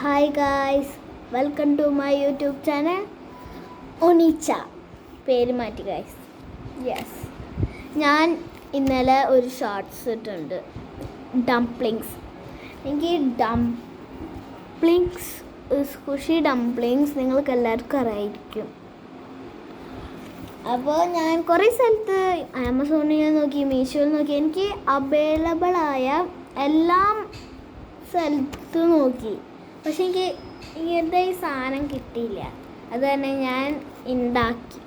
Hi guys, welcome to my YouTube channel ഒനിച്ച. പേര് മാറ്റി ഗായ്സ്. യെസ്, ഞാൻ ഇന്നലെ ഒരു ഷോർട്സ് ഇട്ടുണ്ട്. ഡംപ്ലിങ്സ്. എനിക്ക് ഡംപ്ലിങ്സ്, സ്കുഷി ഡംപ്ലിങ്സ് നിങ്ങൾക്ക് എല്ലാവർക്കും അറിയായിരിക്കും. അപ്പോൾ ഞാൻ കുറേ സ്ഥലത്ത് ആമസോണിൽ നോക്കി, മീഷോയിൽ നോക്കി, എനിക്ക് അവൈലബിളായ എല്ലാം സ്ഥലത്ത് നോക്കി. പക്ഷെ എനിക്ക് ഇങ്ങനത്തെ ഈ സാധനം കിട്ടിയില്ല. അത് തന്നെ ഞാൻ ഉണ്ടാക്കി.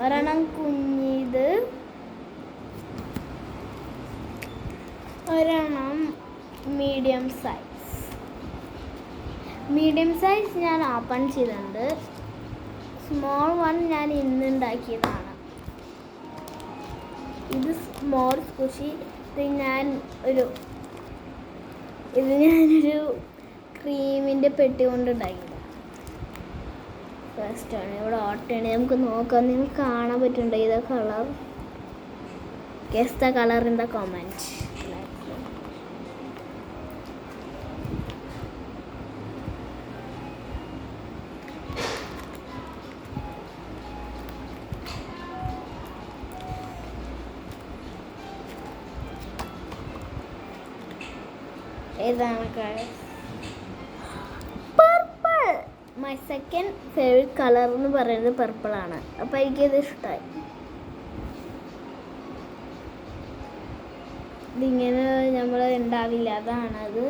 ഒരെണ്ണം കുഞ്ഞിത്, ഒരെണ്ണം മീഡിയം സൈസ് ഞാൻ ഓപ്പൺ ചെയ്തിട്ടുണ്ട്. സ്മോൾ വൺ ഞാൻ ഇന്ന് ഉണ്ടാക്കിയതാണ്. ഇത് സ്മോൾ സ്കുഷി. ഞാനൊരു ക്രീമിൻ്റെ പെട്ടി കൊണ്ട് ഉണ്ടാക്കിയതാണ്. ഫസ്റ്റാണ് ഇവിടെ ഓട്ടയാണ്. നമുക്ക് നോക്കാം, നിങ്ങൾക്ക് കാണാൻ പറ്റുന്നുണ്ടോ ഇത് colour? Guess the colour in the comment. ഏതാണ് colour? Purple. My second favourite colour എന്ന് പറയുന്നത് പർപ്പിളാണ്. അപ്പോൾ എനിക്കിത് ഇഷ്ടമായി. ഇതിങ്ങനെ നമ്മൾ ഉണ്ടാവില്ല, അതാണത്.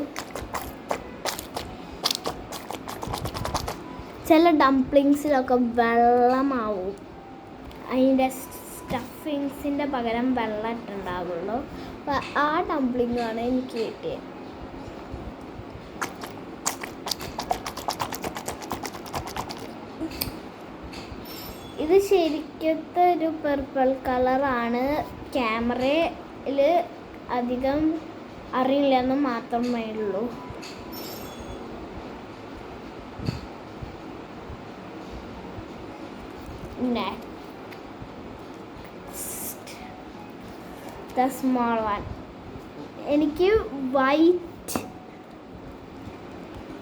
ചില ഡംപ്ലിങ്സിലൊക്കെ വെള്ളമാവും. അതിൻ്റെ സ്റ്റഫിങ്സിൻ്റെ പകരം വെള്ളം ഇട്ടുണ്ടാവുള്ളൂ. അപ്പോൾ ആ ഡംപ്ലിങ്ങാണ് എനിക്ക് കിട്ടിയത്. ഇത് ശരിക്കത്തെ ഒരു പർപ്പിൾ കളറാണ്. ക്യാമറയിൽ അധികം അറിയില്ലെന്ന് മാത്രമേ ഉള്ളൂ. The small one. എനിക്ക് വൈറ്റ്,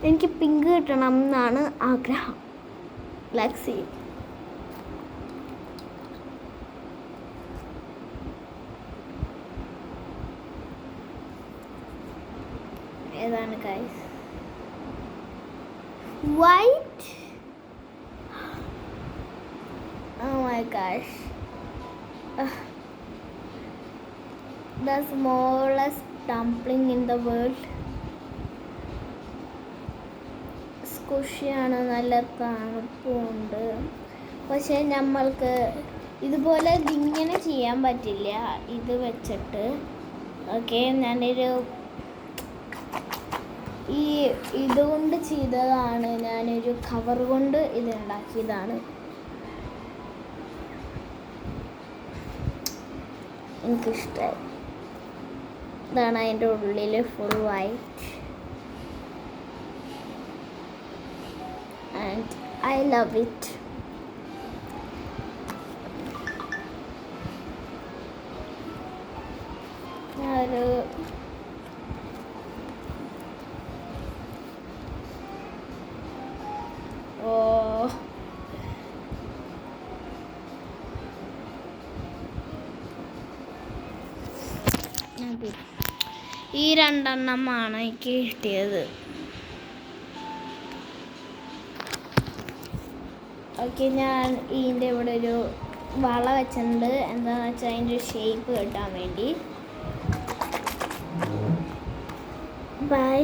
എനിക്ക് പിങ്ക് കിട്ടണം എന്നാണ് ആഗ്രഹം. Let's see. ഏതാണ് guys? White. Oh my gosh. The smallest dumpling in the world. സ്കുഷിയാണ്, നല്ല തണുപ്പുണ്ട്. പക്ഷേ നമ്മൾക്ക് ഇതുപോലെ ഇതിങ്ങനെ ചെയ്യാൻ പറ്റില്ല ഇത് വെച്ചിട്ട്. ഓക്കെ, ഞാനൊരു ഇതുകൊണ്ട് ചെയ്തതാണ്. ഞാനൊരു കവർ കൊണ്ട് ഇത് ഉണ്ടാക്കിയതാണ്. എനിക്കിഷ്ടമായി. ഇതാണ് അതിൻ്റെ ഉള്ളിൽ full white. And I love it. ഞാനൊരു ഈ രണ്ടെണ്ണമാണ് എനിക്ക് കിട്ടിയത്. ഓക്കെ, ഞാൻ ഇതിൻ്റെ ഇവിടെ ഒരു വള വെച്ചിട്ടുണ്ട്. എന്താണെന്ന് വെച്ചാൽ അതിൻ്റെ ഷേപ്പ് കിട്ടാൻ വേണ്ടി. ബൈ.